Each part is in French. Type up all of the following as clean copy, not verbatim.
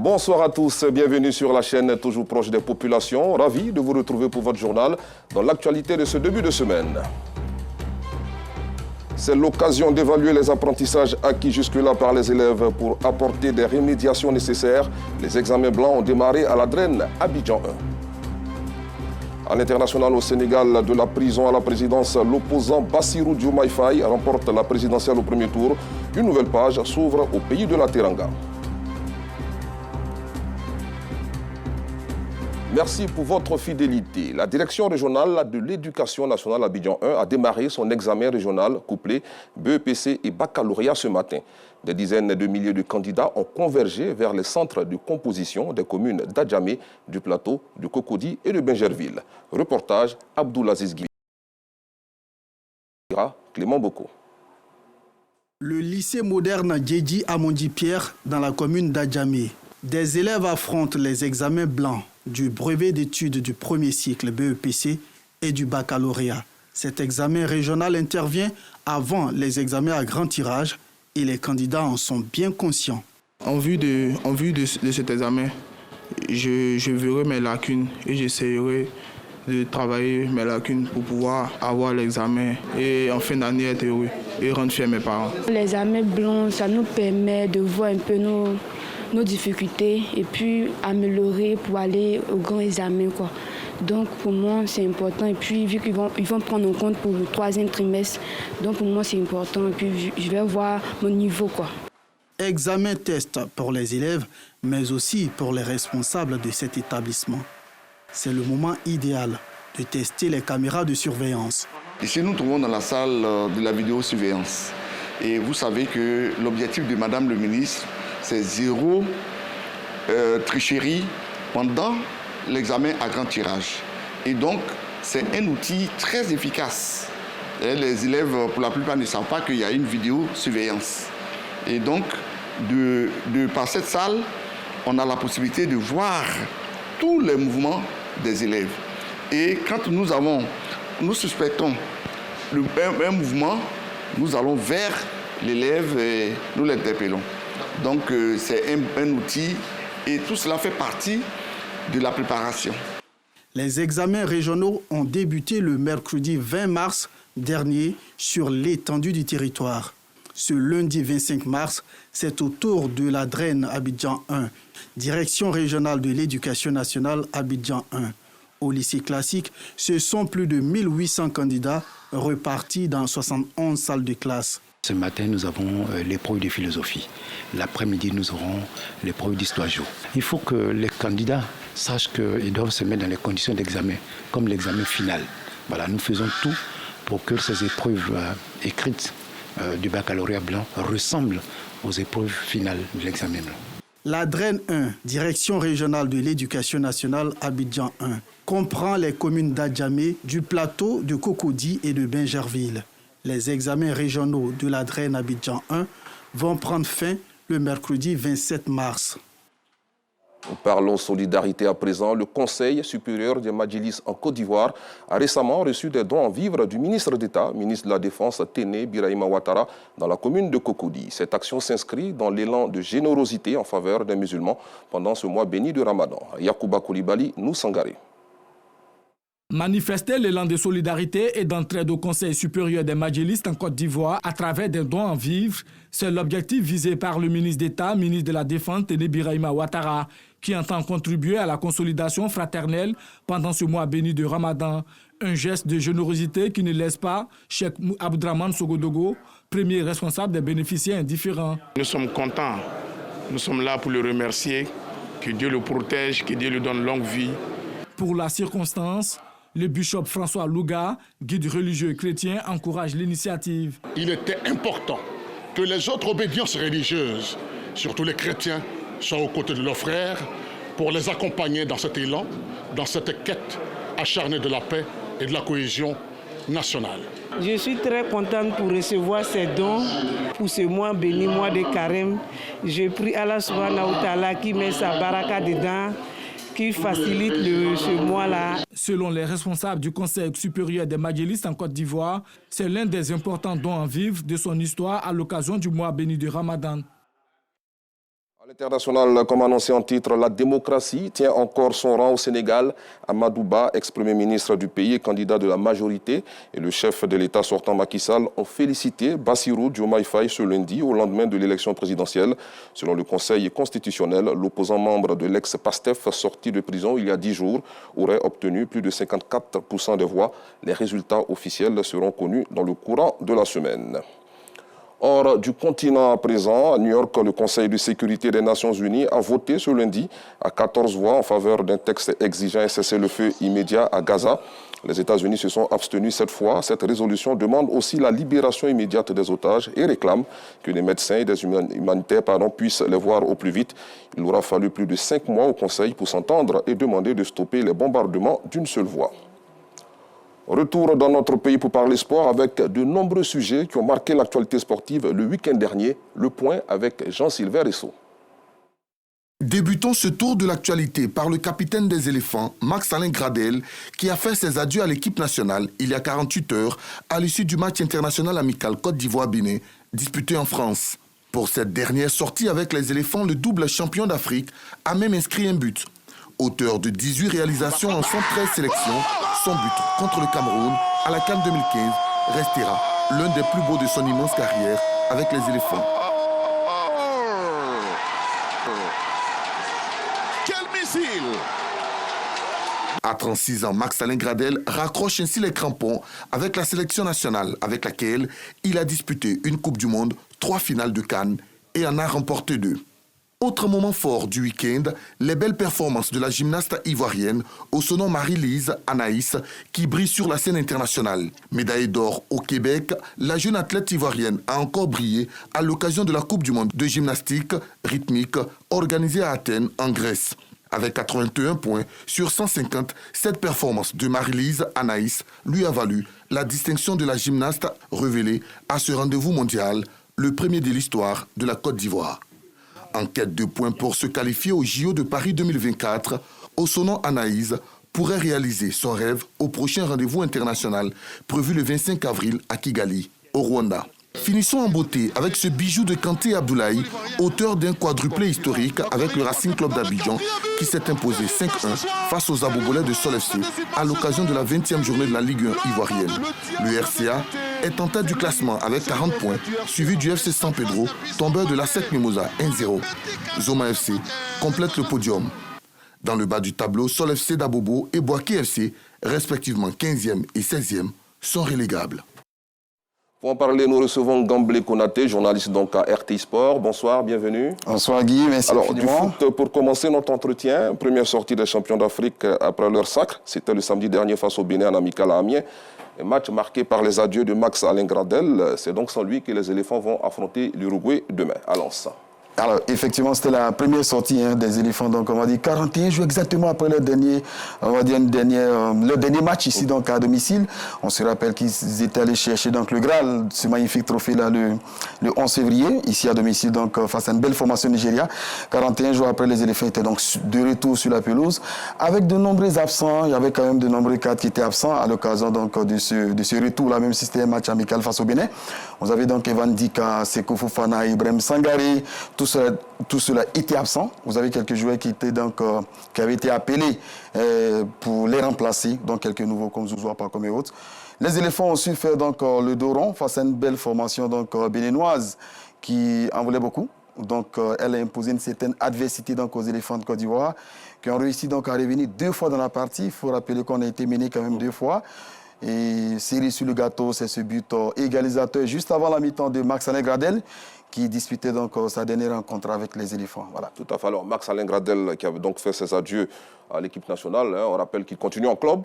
Bonsoir à tous, bienvenue sur la chaîne toujours proche des populations. Ravi de vous retrouver pour votre journal dans l'actualité de ce début de semaine. C'est l'occasion d'évaluer les apprentissages acquis jusque-là par les élèves pour apporter des remédiations nécessaires. Les examens blancs ont démarré à la Draine, Abidjan 1. À l'international au Sénégal, de la prison à la présidence, l'opposant Bassirou Diomaye Faye remporte la présidentielle au premier tour. Une nouvelle page s'ouvre au pays de la Teranga. Merci pour votre fidélité. La direction régionale de l'éducation nationale Abidjan 1 a démarré son examen régional couplé BEPC et baccalauréat ce matin. Des dizaines de milliers de candidats ont convergé vers les centres de composition des communes d'Adjamé, du Plateau, du Cocody et de Bingerville. Reportage Abdoulaziz Guira, Clément Boko. Le lycée moderne Djedji Amondi Pierre dans la commune d'Adjamé. Des élèves affrontent les examens blancs du brevet d'études du premier cycle BEPC et du baccalauréat. Cet examen régional intervient avant les examens à grand tirage et les candidats en sont bien conscients. En vue de cet examen, je verrai mes lacunes et j'essaierai de travailler mes lacunes pour pouvoir avoir l'examen et en fin d'année être heureux et rendre fiers mes parents. L'examen blanc, ça nous permet de voir un peu nos difficultés et puis améliorer pour aller au grand examen, quoi. Donc pour moi c'est important et puis vu qu'ils vont prendre en compte pour le troisième trimestre, donc pour moi c'est important et puis je vais voir mon niveau, quoi. Examen test pour les élèves mais aussi pour les responsables de cet établissement. C'est le moment idéal de tester les caméras de surveillance. Ici nous nous trouvons dans la salle de la vidéosurveillance et vous savez que l'objectif de Madame le ministre c'est zéro tricherie pendant l'examen à grand tirage. Et donc, c'est un outil très efficace. Et les élèves, pour la plupart, ne savent pas qu'il y a une vidéosurveillance. Et donc, par cette salle, on a la possibilité de voir tous les mouvements des élèves. Et quand nous suspectons un mouvement, nous allons vers l'élève et nous l'interpellons. Donc c'est un outil et tout cela fait partie de la préparation. Les examens régionaux ont débuté le mercredi 20 mars dernier sur l'étendue du territoire. Ce lundi 25 mars, c'est au tour de la Draine Abidjan 1, direction régionale de l'éducation nationale Abidjan 1. Au lycée classique, ce sont plus de 1800 candidats repartis dans 71 salles de classe. Ce matin, nous avons l'épreuve de philosophie. L'après-midi, nous aurons l'épreuve d'histoire géo. Il faut que les candidats sachent qu'ils doivent se mettre dans les conditions d'examen, comme l'examen final. Voilà, nous faisons tout pour que ces épreuves écrites du baccalauréat blanc ressemblent aux épreuves finales de l'examen blanc. La Draine 1, direction régionale de l'éducation nationale Abidjan 1, comprend les communes d'Adjamé, du Plateau, de Cocody et de Bingerville. Les examens régionaux de la Draine Abidjan 1 vont prendre fin le mercredi 27 mars. Parlons solidarité à présent. Le Conseil supérieur des Madjilis en Côte d'Ivoire a récemment reçu des dons en vivres du ministre d'État, ministre de la Défense Téné Birahima Ouattara, dans la commune de Cocody. Cette action s'inscrit dans l'élan de générosité en faveur des musulmans pendant ce mois béni de Ramadan. Yacouba Koulibaly, nous Sangaré. Manifester l'élan de solidarité et d'entraide au Conseil supérieur des Madjilistes en Côte d'Ivoire à travers des dons en vivres, c'est l'objectif visé par le ministre d'État, ministre de la Défense, Téné Birahima Ouattara, qui entend contribuer à la consolidation fraternelle pendant ce mois béni de Ramadan. Un geste de générosité qui ne laisse pas Cheikh Abdraman Sogodogo, premier responsable des bénéficiaires indifférents. Nous sommes contents, nous sommes là pour le remercier, que Dieu le protège, que Dieu lui donne longue vie. Pour la circonstance, le bishop François Louga, guide religieux et chrétien, encourage l'initiative. Il était important que les autres obédiences religieuses, surtout les chrétiens, soient aux côtés de leurs frères pour les accompagner dans cet élan, dans cette quête acharnée de la paix et de la cohésion nationale. Je suis très contente pour recevoir ces dons pour ce mois béni, mois de Carême. Je prie Allah subhanahu wa ta'ala qui met sa baraka dedans, qui facilite ce mois-là. Selon les responsables du Conseil supérieur des Madjilistes en Côte d'Ivoire, c'est l'un des importants dons en vivres de son histoire à l'occasion du mois béni de Ramadan. International, comme annoncé en titre, la démocratie tient encore son rang au Sénégal. Amadou Ba, ex-premier ministre du pays et candidat de la majorité, et le chef de l'État sortant Macky Sall ont félicité Bassirou Diomaye Faye ce lundi au lendemain de l'élection présidentielle. Selon le Conseil constitutionnel, l'opposant membre de l'ex-PASTEF sorti de prison il y a 10 jours aurait obtenu plus de 54% des voix. Les résultats officiels seront connus dans le courant de la semaine. Hors du continent à présent, à New York, le Conseil de sécurité des Nations Unies a voté ce lundi à 14 voix en faveur d'un texte exigeant un cessez-le-feu immédiat à Gaza. Les États-Unis se sont abstenus cette fois. Cette résolution demande aussi la libération immédiate des otages et réclame que les médecins et des humanitaires puissent les voir au plus vite. Il aura fallu plus de 5 mois au Conseil pour s'entendre et demander de stopper les bombardements d'une seule voix. Retour dans notre pays pour parler sport avec de nombreux sujets qui ont marqué l'actualité sportive le week-end dernier. Le point avec Jean-Sylvain Ressot. Débutons ce tour de l'actualité par le capitaine des éléphants, Max-Alain Gradel, qui a fait ses adieux à l'équipe nationale il y a 48 heures à l'issue du match international amical Côte d'Ivoire-Bénin, disputé en France. Pour cette dernière sortie avec les éléphants, le double champion d'Afrique a même inscrit un but. Auteur de 18 réalisations en 113 sélections, son but contre le Cameroun à la CAN 2015 restera l'un des plus beaux de son immense carrière avec les éléphants. Quel missile! À 36 ans, Max-Alain Gradel raccroche ainsi les crampons avec la sélection nationale avec laquelle il a disputé une Coupe du Monde, 3 finales de CAN et en a remporté 2. Autre moment fort du week-end, les belles performances de la gymnaste ivoirienne au son nom Marie-Lise Anaïs qui brille sur la scène internationale. Médaille d'or au Québec, la jeune athlète ivoirienne a encore brillé à l'occasion de la Coupe du Monde de gymnastique rythmique organisée à Athènes en Grèce. Avec 81 points sur 150, cette performance de Marie-Lise Anaïs lui a valu la distinction de la gymnaste révélée à ce rendez-vous mondial, le premier de l'histoire de la Côte d'Ivoire. En quête de points pour se qualifier au JO de Paris 2024, Osono Anaïs pourrait réaliser son rêve au prochain rendez-vous international prévu le 25 avril à Kigali, au Rwanda. Finissons en beauté avec ce bijou de Kanté Abdoulaye, auteur d'un quadruplé historique avec le Racing Club d'Abidjan qui s'est imposé 5-1 face aux Abobolais de Sol FC à l'occasion de la 20e journée de la Ligue 1 ivoirienne. Le RCA est en tête du classement avec 40 points, suivi du FC San Pedro, tombeur de l'ASEC Mimosa 1-0. Zoma FC complète le podium. Dans le bas du tableau, Sol FC d'Abobo et Boaké FC, respectivement 15e et 16e, sont relégables. Pour en parler, nous recevons Gamblé Konaté, journaliste donc à RT Sport. Bonsoir, bienvenue. Bonsoir Guy, merci infiniment. Du foot, pour commencer notre entretien, première sortie des champions d'Afrique après leur sacre. C'était le samedi dernier face au Bénin en amical à Amiens. Un match marqué par les adieux de Max-Alain Gradel. C'est donc sans lui que les éléphants vont affronter l'Uruguay demain à Lens. Alors, effectivement, c'était la première sortie des éléphants. Donc, on va dire 41 jours exactement après le dernier match ici donc à domicile. On se rappelle qu'ils étaient allés chercher donc le Graal, ce magnifique trophée-là, le 11 février, ici à domicile, donc face à une belle formation Nigeria. 41 jours après, les éléphants étaient donc de retour sur la pelouse. Avec de nombreux absents, il y avait quand même de nombreux cadres qui étaient absents à l'occasion donc de ce retour-là, même si c'était un match amical face au Bénin. Vous avez donc Evan Dika, Seko Fofana, Ibrahim Sangaré, tout cela était absent. Vous avez quelques joueurs qui avaient été appelés pour les remplacer, donc quelques nouveaux comme Zouzoua, Pacome et autres. Les éléphants ont su faire donc le dos rond face à une belle formation donc béninoise qui en voulait beaucoup. Donc elle a imposé une certaine adversité donc aux éléphants de Côte d'Ivoire qui ont réussi donc à revenir 2 fois dans la partie. Il faut rappeler qu'on a été mené quand même 2 fois. Et série sur le gâteau, c'est ce but égalisateur juste avant la mi-temps de Max-Alain Gradel qui disputait donc sa dernière rencontre avec les éléphants. Voilà. Tout à fait. Alors, Max-Alain Gradel qui avait donc fait ses adieux à l'équipe nationale. On rappelle qu'il continue en club,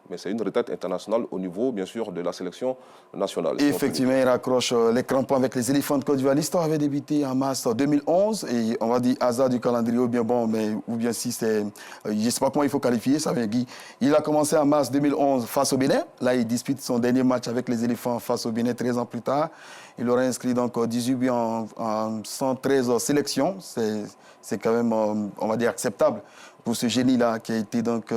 mais c'est une retraite internationale au niveau, bien sûr, de la sélection nationale. Et effectivement, il raccroche les crampons avec les éléphants de Côte d'Ivoire. L'histoire avait débuté en mars 2011 et on va dire hasard du calendrier ou bien si c'est... je ne sais pas comment il faut qualifier ça, mais Guy. Il a commencé en mars 2011 face au Bénin. Là, il dispute son dernier match avec les éléphants face au Bénin 13 ans plus tard. Il aura inscrit donc 18 buts en 113 sélections. C'est quand même, on va dire, acceptable pour ce génie-là qui a été donc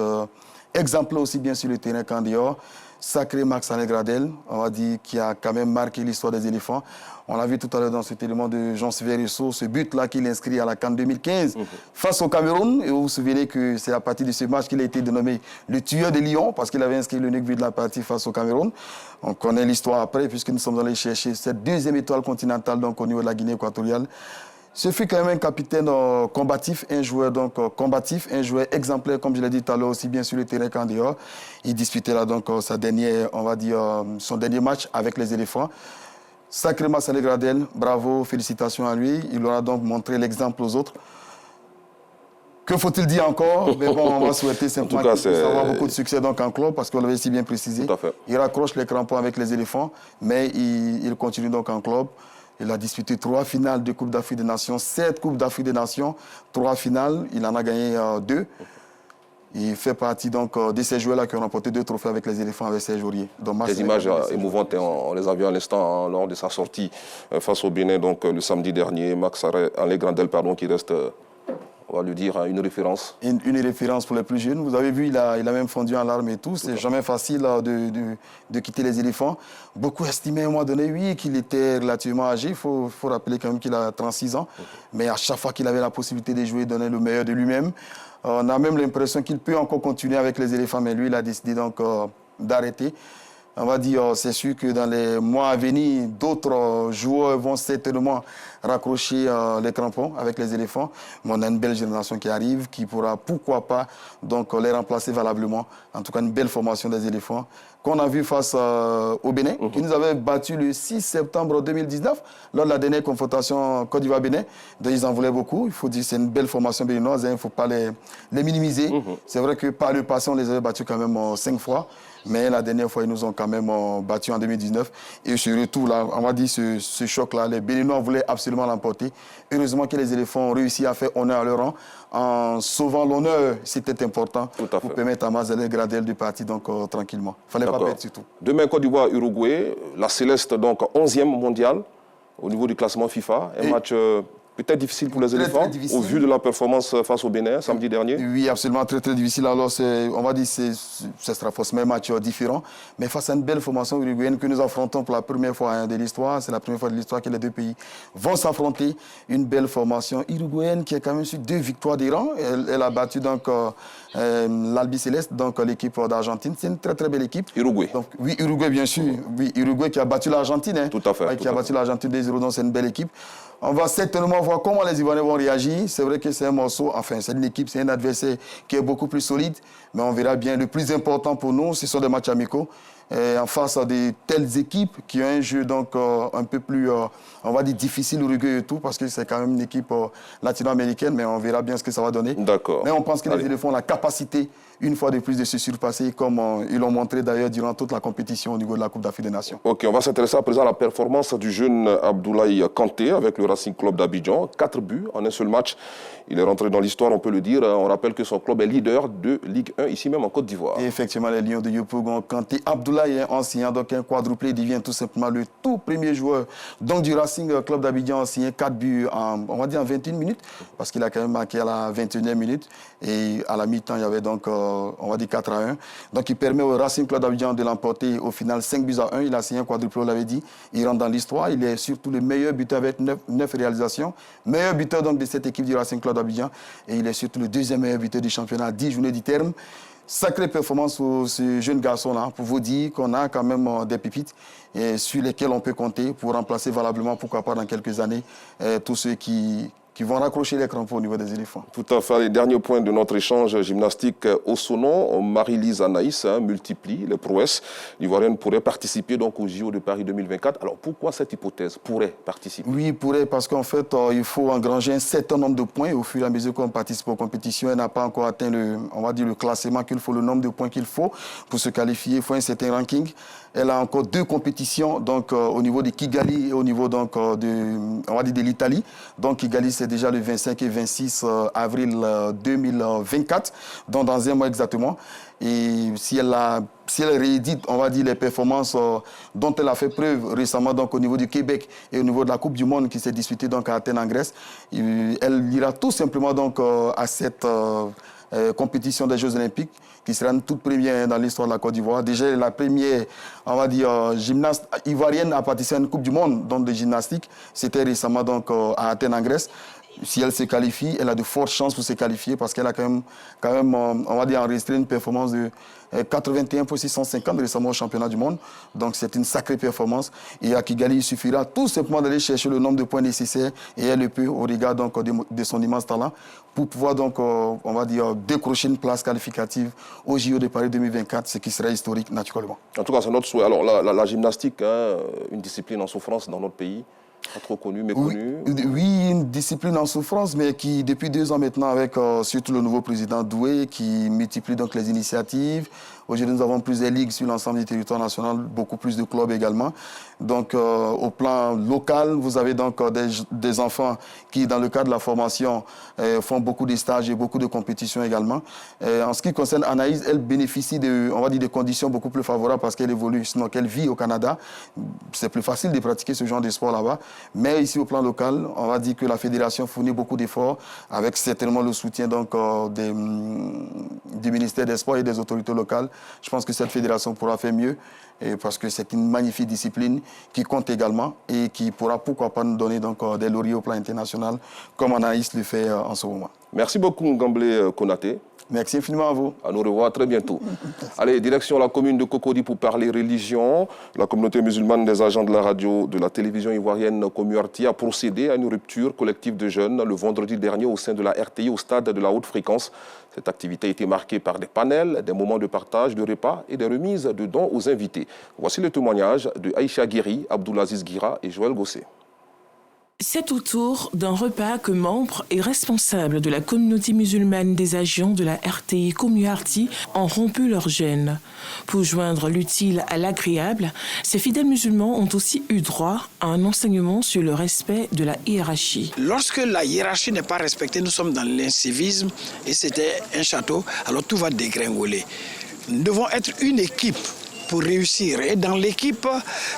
exemplaire aussi bien sur le terrain qu'en dehors. sacré Max-Alain Gradel, on va dire, qui a quand même marqué l'histoire des éléphants. On l'a vu tout à l'heure dans cet élément de Jean-Sylvain Rousseau, ce but-là qu'il inscrit à la CAN 2015 face au Cameroun. Et vous vous souvenez que c'est à partir de ce match qu'il a été dénommé le tueur des Lions, parce qu'il avait inscrit l'unique but de la partie face au Cameroun. On connaît l'histoire après, puisque nous sommes allés chercher cette deuxième étoile continentale donc, au niveau de la Guinée équatoriale. Ce fut quand même un capitaine combatif, un joueur donc combatif, un joueur exemplaire, comme je l'ai dit tout à l'heure, aussi bien sur le terrain qu'en dehors. Il disputait là donc sa dernière, on va dire, son dernier match avec les éléphants. Sacré Max-Alain Gradel, bravo, félicitations à lui. Il aura donc montré l'exemple aux autres. Que faut-il dire encore? Mais bon, on va souhaiter simplement qu'il puisse avoir beaucoup de succès donc en club, parce qu'on l'avait si bien précisé. Il raccroche les crampons avec les éléphants, mais il continue donc en club. Il a disputé 3 finales de Coupe d'Afrique des Nations, 7 Coupes d'Afrique des Nations, 3 finales. Il en a gagné 2. Il fait partie donc de ces joueurs-là qui ont remporté 2 trophées avec les éléphants avec Serge Aurier. Des images émouvantes, on les a vues à l'instant lors de sa sortie face au Bénin donc, le samedi dernier. Max-Alain Gradel, qui reste, on va lui dire, une référence. Une référence pour les plus jeunes. Vous avez vu, il a même fondu en larmes et tout. C'est jamais facile de quitter les éléphants. Beaucoup estimaient à un moment donné, oui, qu'il était relativement âgé. Il faut rappeler quand même qu'il a 36 ans. Mais à chaque fois qu'il avait la possibilité de jouer, il donnait le meilleur de lui-même. On a même l'impression qu'il peut encore continuer avec les éléphants, mais lui, il a décidé donc d'arrêter. On va dire, c'est sûr que dans les mois à venir, d'autres joueurs vont certainement raccrocher les crampons avec les éléphants. Mais on a une belle génération qui arrive, qui pourra, pourquoi pas, donc les remplacer valablement. En tout cas, une belle formation des éléphants qu'on a vu face au Bénin, qui nous avait battu le 6 septembre 2019, lors de la dernière confrontation Côte d'Ivoire-Bénin. Donc, ils en voulaient beaucoup. Il faut dire que c'est une belle formation béninoise, il ne faut pas les minimiser. C'est vrai que par le passé, on les avait battus quand même 5 fois. Mais la dernière fois, ils nous ont quand même battus en 2019. Et ce retour-là, on va dire ce choc-là, les Béninois voulaient absolument l'emporter. Heureusement que les éléphants ont réussi à faire honneur à leur rang. En sauvant l'honneur, c'était important pour permettre à Max-Alain Gradel de partir donc, tranquillement. Il ne fallait pas perdre surtout. Demain, Côte d'Ivoire-Uruguay, la Céleste, donc 11e mondiale au niveau du classement FIFA. Un match peut-être difficile pour les éléphants, au vu de la performance face au Bénin samedi dernier. Oui, absolument, très difficile. Alors, on va dire que ce sera forcément un match différent. Mais face à une belle formation uruguayenne que nous affrontons pour la première fois de l'histoire, c'est la première fois de l'histoire que les deux pays vont s'affronter. Une belle formation uruguayenne qui a quand même su 2 victoires des rangs. Elle a battu donc l'Albi Céleste, donc l'équipe d'Argentine. C'est une très belle équipe. Uruguay. Donc, oui, Uruguay, bien sûr. Oui, Uruguay qui a battu l'Argentine. Hein. Tout à fait. Qui a battu l'Argentine 2-0, donc c'est une belle équipe. On va certainement voir comment les Ivoiriens vont réagir. C'est vrai que c'est un morceau, enfin, c'est une équipe, c'est un adversaire qui est beaucoup plus solide. Mais on verra bien. Le plus important pour nous, ce sont des matchs amicaux. En face à de telles équipes qui ont un jeu donc un peu plus, on va dire, difficile au Uruguay et tout, parce que c'est quand même une équipe latino-américaine, mais on verra bien ce que ça va donner. D'accord. Mais on pense que les éléphants ont la capacité, une fois de plus, de se surpasser, comme ils l'ont montré d'ailleurs durant toute la compétition au niveau de la Coupe d'Afrique des Nations. Ok, on va s'intéresser à présent à la performance du jeune Abdoulaye Kanté avec le Racing Club d'Abidjan. 4 buts en un seul match. Il est rentré dans l'histoire, on peut le dire. On rappelle que son club est leader de Ligue 1, ici même en Côte d'Ivoire. Et effectivement, les Lions de Yopougon, Kanté, Abdoulaye est ancien, donc un quadruplé, il devient tout simplement le tout premier joueur donc, du Racing Club d'Abidjan, ancien 4 buts on va dire en 21 minutes, parce qu'il a quand même marqué à la 21e minute. Et à la mi-temps, il y avait donc, on va dire 4-1. Donc il permet au Racing Club d'Abidjan de l'emporter au final 5-1. Il a signé un quadruplé, on l'avait dit. Il rentre dans l'histoire. Il est surtout le meilleur buteur avec 9 réalisations. Meilleur buteur donc, de cette équipe du Racing Club d'Abidjan. Et il est surtout le 2e meilleur buteur du championnat, 10 journées du terme. Sacrée performance pour ce jeune garçon-là, pour vous dire qu'on a quand même des pépites sur lesquelles on peut compter pour remplacer valablement, pourquoi pas dans quelques années, tous ceux qui vont raccrocher les crampons au niveau des éléphants. Tout à fait. Les derniers points de notre échange gymnastique au Sonon, Marie-Lise Anaïs multiplie les prouesses. L'Ivoirienne pourrait participer donc au JO de Paris 2024. Alors pourquoi cette hypothèse pourrait participer? Oui, pourrait, parce qu'en fait, il faut engranger un certain nombre de points. Au fur et à mesure qu'on participe aux compétitions, elle n'a pas encore atteint le classement qu'il faut, le nombre de points qu'il faut pour se qualifier. Il faut un certain ranking. Elle a encore 2 compétitions, donc au niveau de Kigali et au niveau donc de l'Italie. Donc Kigali, c'est déjà le 25 et 26 avril 2024, donc dans un mois exactement. Et si elle réédite, on va dire, les performances dont elle a fait preuve récemment donc, au niveau du Québec et au niveau de la Coupe du Monde qui s'est disputée donc, à Athènes en Grèce, elle ira tout simplement donc, à cette compétition des Jeux Olympiques, qui sera une toute première dans l'histoire de la Côte d'Ivoire. Déjà, la première, on va dire, gymnaste ivoirienne à participer à une Coupe du Monde donc de gymnastique. C'était récemment donc, à Athènes, en Grèce. Si elle se qualifie, elle a de fortes chances pour se qualifier parce qu'elle a quand même on va dire, enregistré une performance de 81,650 récemment au championnat du monde. Donc c'est une sacrée performance. Et à Kigali, il suffira tout simplement d'aller chercher le nombre de points nécessaires et elle le peut au regard donc, de son immense talent pour pouvoir donc, on va dire, décrocher une place qualificative au JO de Paris 2024, ce qui serait historique naturellement. En tout cas, c'est notre souhait. Alors la gymnastique, hein, une discipline en souffrance dans notre pays. Pas trop connu, mais connu. Oui, une discipline en souffrance, mais qui, depuis 2 ans maintenant, avec surtout le nouveau président Doué, qui multiplie donc les initiatives. Aujourd'hui, nous avons plusieurs ligues sur l'ensemble du territoire national, beaucoup plus de clubs également. Donc, au plan local, vous avez donc des enfants qui, dans le cadre de la formation, font beaucoup de stages et beaucoup de compétitions également. En ce qui concerne Anaïs, elle bénéficie on va dire, de conditions beaucoup plus favorables parce qu'elle évolue, sinon qu'elle vit au Canada. C'est plus facile de pratiquer ce genre de sport là-bas. Mais ici, au plan local, on va dire que la fédération fournit beaucoup d'efforts, avec certainement le soutien donc, du ministère des Sports et des autorités locales. Je pense que cette fédération pourra faire mieux parce que c'est une magnifique discipline qui compte également et qui pourra, pourquoi pas, nous donner donc, des lauriers au plan international, comme Anaïs le fait en ce moment. Merci beaucoup, Ngamblé Konaté. Merci infiniment à vous. À nous revoir très bientôt. Allez, direction la commune de Cocody pour parler religion. La communauté musulmane des agents de la radio de la télévision ivoirienne Commuarty a procédé à une rupture collective de jeunes le vendredi dernier au sein de la RTI au stade de la haute fréquence. Cette activité a été marquée par des panels, des moments de partage, de repas et des remises de dons aux invités. Voici le témoignage de Aïcha Guiri, Abdoulaziz Guira et Joël Gossé. C'est autour d'un repas que membres et responsables de la communauté musulmane des agents de la RTI Commuarty ont rompu leur jeûne. Pour joindre l'utile à l'agréable, ces fidèles musulmans ont aussi eu droit à un enseignement sur le respect de la hiérarchie. Lorsque la hiérarchie n'est pas respectée, nous sommes dans l'incivisme et c'était un château, alors tout va dégringoler. Nous devons être une équipe pour réussir. Et dans l'équipe,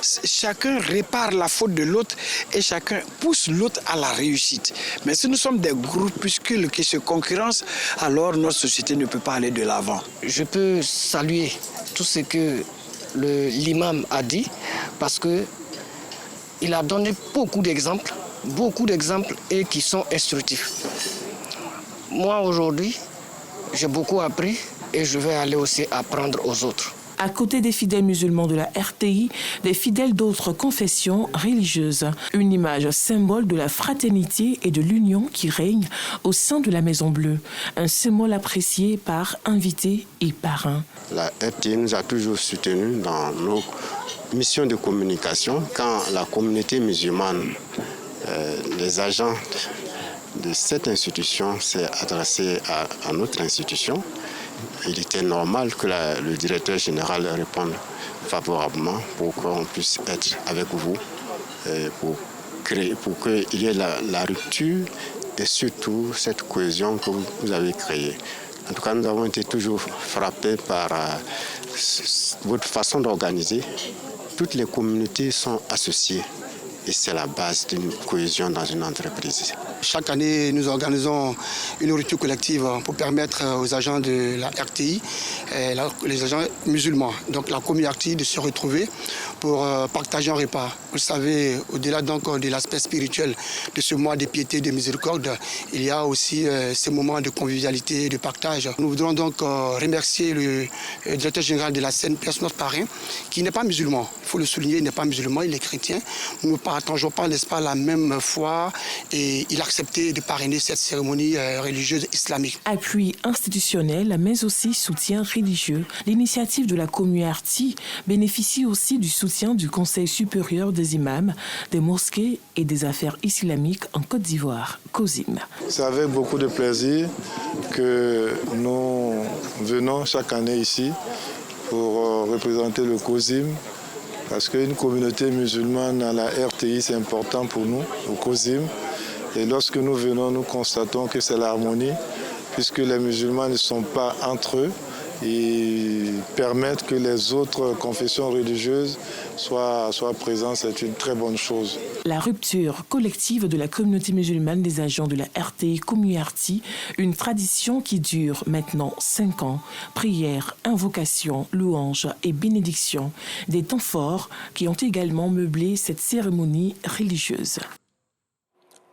chacun répare la faute de l'autre et chacun pousse l'autre à la réussite. Mais si nous sommes des groupuscules qui se concurrencent, alors notre société ne peut pas aller de l'avant. Je peux saluer tout ce que l'imam a dit parce qu'il a donné beaucoup d'exemples et qui sont instructifs. Moi, aujourd'hui, j'ai beaucoup appris et je vais aller aussi apprendre aux autres. À côté des fidèles musulmans de la RTI, des fidèles d'autres confessions religieuses. Une image symbole de la fraternité et de l'union qui règne au sein de la Maison Bleue. Un symbole apprécié par invités et parrains. La RTI nous a toujours soutenus dans nos missions de communication. Quand la communauté musulmane, les agents de cette institution s'est adressé à notre institution, il était normal que le directeur général réponde favorablement pour qu'on puisse être avec vous, pour qu'il y ait la rupture et surtout cette cohésion que vous avez créée. En tout cas, nous avons été toujours frappés par votre façon d'organiser. Toutes les communautés sont associées. Et c'est la base d'une cohésion dans une entreprise. Chaque année, nous organisons une rupture collective pour permettre aux agents de la RTI, les agents musulmans, donc la Commuarty, de se retrouver pour partager un repas. Vous savez, au-delà donc de l'aspect spirituel de ce mois de piété, de miséricorde, il y a aussi ces moments de convivialité, de partage. Nous voudrons donc remercier le directeur général de la CNPS, notre parrain, qui n'est pas musulman. Il faut le souligner, il n'est pas musulman, il est chrétien. Nous ne partageons pas, n'est-ce pas, la même foi et il a accepté de parrainer cette cérémonie religieuse islamique. Appui institutionnel, mais aussi soutien religieux. L'initiative de la Commuarty bénéficie aussi du soutien du Conseil supérieur des imams, des mosquées et des affaires islamiques en Côte d'Ivoire, COSIM. C'est avec beaucoup de plaisir que nous venons chaque année ici pour représenter le COSIM. Parce qu'une communauté musulmane à la RTI, c'est important pour nous, au COSIM. Et lorsque nous venons, nous constatons que c'est l'harmonie, puisque les musulmans ne sont pas entre eux, et permettre que les autres confessions religieuses soient présentes, c'est une très bonne chose. La rupture collective de la communauté musulmane des agents de la RTI Communarty, une tradition qui dure maintenant 5 ans. Prières, invocations, louanges et bénédictions, des temps forts qui ont également meublé cette cérémonie religieuse.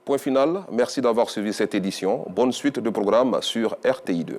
Point final, merci d'avoir suivi cette édition. Bonne suite de programme sur RTI2.